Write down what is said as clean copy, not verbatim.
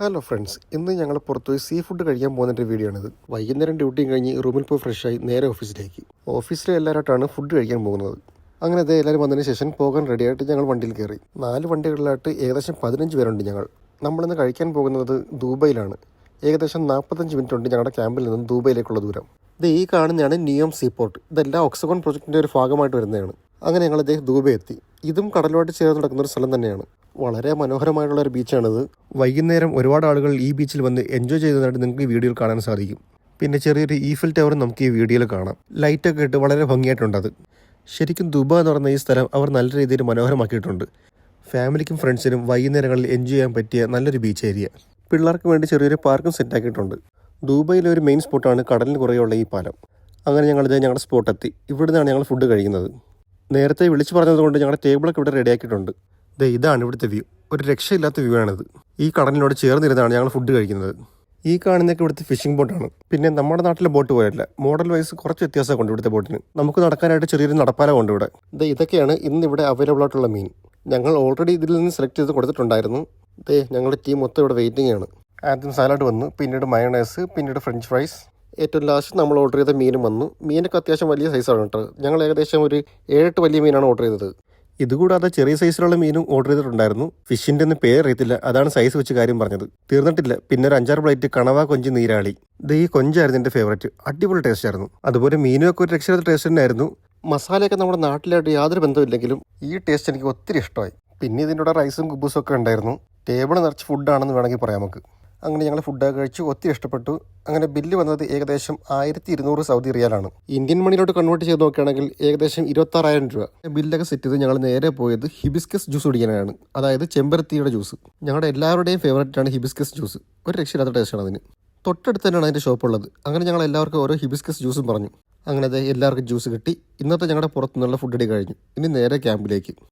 Hello friends, ഇന്ന് ഞങ്ങൾ പുറത്തുപോയി സീ ഫുഡ് കഴിക്കാൻ പോകുന്നതിൻ്റെ വീഡിയോ ആണിത്. വൈകുന്നേരം ഡ്യൂട്ടിയും കഴിഞ്ഞ് റൂമിൽ പോയി ഫ്രഷായി നേരെ ഓഫീസിലേക്ക്. ഓഫീസിലെ എല്ലാവരായിട്ടാണ് ഫുഡ് കഴിക്കാൻ പോകുന്നത്. അങ്ങനെ അതേ എല്ലാവരും വന്നതിന് ശേഷം പോകാൻ റെഡിയായിട്ട് ഞങ്ങൾ വണ്ടിയിൽ കയറി. 4 വണ്ടികളിലായിട്ട് ഏകദേശം 15 പേരുണ്ട് ഞങ്ങൾ. നമ്മളിന്ന് കഴിക്കാൻ പോകുന്നത് ദുബൈയിലാണ്. ഏകദേശം 45 മിനിറ്റ് ഉണ്ട് ഞങ്ങളുടെ ക്യാമ്പിൽ നിന്നും ദുബൈയിലേക്കുള്ള ദൂരം. ഇത് ഈ കാണുന്നതാണ് നിയോം സീപോർട്ട്. ഇതെല്ലാം ഒക്സഗോൺ പ്രൊജക്റ്റിൻ്റെ ഒരു ഭാഗമായിട്ട് വരുന്നതാണ്. അങ്ങനെ ഞങ്ങൾ ദുബൈ എത്തി. ഇതും കടലുമായിട്ട് ചേർന്ന് നടക്കുന്ന ഒരു സ്ഥലം തന്നെയാണ്. വളരെ മനോഹരമായിട്ടുള്ള ഒരു ബീച്ചാണിത്. വൈകുന്നേരം ഒരുപാട് ആളുകൾ ഈ ബീച്ചിൽ വന്ന് എൻജോയ് ചെയ്തതായിട്ട് നിങ്ങൾക്ക് ഈ വീഡിയോയിൽ കാണാൻ സാധിക്കും. പിന്നെ ചെറിയൊരു ഈഫൽ ടവർ നമുക്ക് ഈ വീഡിയോയിൽ കാണാം. ലൈറ്റൊക്കെ ഇട്ട് വളരെ ഭംഗിയായിട്ടുണ്ട് അത്. ശരിക്കും ദുബായ് എന്ന് പറയുന്ന ഈ സ്ഥലം അവർ നല്ല രീതിയിൽ മനോഹരമാക്കിയിട്ടുണ്ട്. ഫാമിലിക്കും ഫ്രണ്ട്സിനും വൈകുന്നേരങ്ങളിൽ എൻജോയ് ചെയ്യാൻ പറ്റിയ നല്ലൊരു ബീച്ച് ഏരിയ. പിള്ളേർക്ക് വേണ്ടി ചെറിയൊരു പാർക്കും സെറ്റാക്കിയിട്ടുണ്ട്. ദുബായിലെ ഒരു മെയിൻ സ്പോട്ടാണ് കടലിന് കുറയുള്ള ഈ പാലം. അങ്ങനെ ഞങ്ങളുടെ സ്പോട്ടെത്തി. ഇവിടെ നിന്നാണ് ഞങ്ങൾ ഫുഡ് കഴിക്കുന്നത്. നേരത്തെ വിളിച്ചു പറഞ്ഞതുകൊണ്ട് ഞങ്ങളുടെ ടേബിളൊക്കെ ഇവിടെ റെഡിയാക്കിയിട്ടുണ്ട്. ഇതാണ് ഇവിടുത്തെ വ്യൂ. ഒരു രക്ഷയില്ലാത്ത വ്യൂ ആണിത്. ഈ കടലിനോട് ചേർന്നിരുന്നാണ് ഞങ്ങൾ ഫുഡ് കഴിക്കുന്നത്. ഈ കാണുന്നതൊക്കെ ഇവിടുത്തെ ഫിഷിംഗ് ബോട്ടാണ്. പിന്നെ നമ്മുടെ നാട്ടിലെ ബോട്ട് പോയല്ല, മോഡൽ വൈസ് കുറച്ച് വ്യത്യാസമൊക്കെ ഇവിടുത്തെ ബോട്ടിന്. നമുക്ക് നടക്കാനായിട്ട് ചെറിയൊരു നടപ്പാലമുണ്ട് ഇവിടെ. ഇതൊക്കെയാണ് ഇന്നിവിടെ അവൈലബിൾ ആയിട്ടുള്ള മീൻ. ഞങ്ങൾ ഓൾറെഡി ഇതിൽ നിന്ന് സെലക്ട് ചെയ്ത് കൊടുത്തിട്ടുണ്ടായിരുന്നു. ഞങ്ങളുടെ ടീം മൊത്തം ഇവിടെ വെയിറ്റിംഗ് ആണ്. ആദ്യം സാലഡ് വന്നു, പിന്നീട് മയോണൈസ്, പിന്നീട് ഫ്രഞ്ച് ഫ്രൈസ്. ഏറ്റവും ലാസ്റ്റ് നമ്മൾ ഓർഡർ ചെയ്ത മീനും വന്നു. മീനൊക്കെ അത്യാവശ്യം വലിയ സൈസാണ് കേട്ടോ. ഞങ്ങൾ ഏകദേശം ഒരു 7-8 വലിയ മീനാണ് ഓർഡർ ചെയ്തത്. ഇതുകൂടാതെ ചെറിയ സൈസിലുള്ള മീനും ഓർഡർ ചെയ്തിട്ടുണ്ടായിരുന്നു. ഫിഷിൻ്റെ ഒന്നും പേരറിയത്തില്ല, അതാണ് സൈസ് വെച്ച് കാര്യം പറഞ്ഞത്. തീർന്നിട്ടില്ല, പിന്നെ ഒരു 5-6 പ്ലേറ്റ് കണവ, കൊഞ്ച്, നീരാളി. ഈ കൊഞ്ചായിരുന്നു എൻ്റെ ഫേവറേറ്റ്. അടിപൊളി ടേസ്റ്റ് ആയിരുന്നു. അതുപോലെ മീനും ഒക്കെ ഒരു രക്ഷയില്ലാത്ത ടേസ്റ്റ് തന്നെയായിരുന്നു. മസാലയൊക്കെ നമ്മുടെ നാട്ടിലായിട്ട് യാതൊരു ബന്ധമില്ലെങ്കിലും ഈ ടേസ്റ്റ് എനിക്ക് ഒത്തിരി ഇഷ്ടമായി. പിന്നെ ഇതിൻ്റെ കൂടെ റൈസും കുബൂസും ഒക്കെ ഉണ്ടായിരുന്നു. ടേബിൾ നിറച്ച് ഫുഡാണെന്ന് വേണമെങ്കിൽ പറയാം നമുക്ക്. അങ്ങനെ ഞങ്ങൾ ഫുഡൊക്കെ കഴിച്ചു, ഒത്തിരി ഇഷ്ടപ്പെട്ടു. അങ്ങനെ ബില്ല് വന്നത് ഏകദേശം 1200 സൗദി റിയാലാണ്. ഇന്ത്യൻ മണിയിലോട്ട് കൺവേർട്ട് ചെയ്ത് നോക്കുകയാണെങ്കിൽ ഏകദേശം 26,000 രൂപ. ബില്ലൊക്കെ സെറ്റ് ചെയ്ത് ഞങ്ങൾ നേരെ പോയത് ഹിബിസ്കസ് ജ്യൂസ് കുടിക്കാനാണ്. അതായത് ചെമ്പരത്തിയുടെ ജ്യൂസ്. ഞങ്ങളുടെ എല്ലാവരുടെയും ഫേവറേറ്റാണ് ഹിബിസ്കസ് ജ്യൂസ്. ഒരു രക്ഷയില്ലാത്ത ടേസ്റ്റാണ് അതിന്. തൊട്ടടുത്ത് തന്നെയാണ് അതിൻ്റെ ഷോപ്പുള്ളത്. അങ്ങനെ ഞങ്ങൾ എല്ലാവർക്കും ഓരോ ഹിബിസ്കസ് ജ്യൂസും പറഞ്ഞു. അങ്ങനെ എല്ലാവർക്കും ജ്യൂസ് കിട്ടി. ഇന്നത്തെ ഞങ്ങളുടെ പുറത്തുനിന്നുള്ള ഫുഡ് അടി കഴിഞ്ഞു. ഇനി നേരെ ക്യാമ്പിലേക്ക്.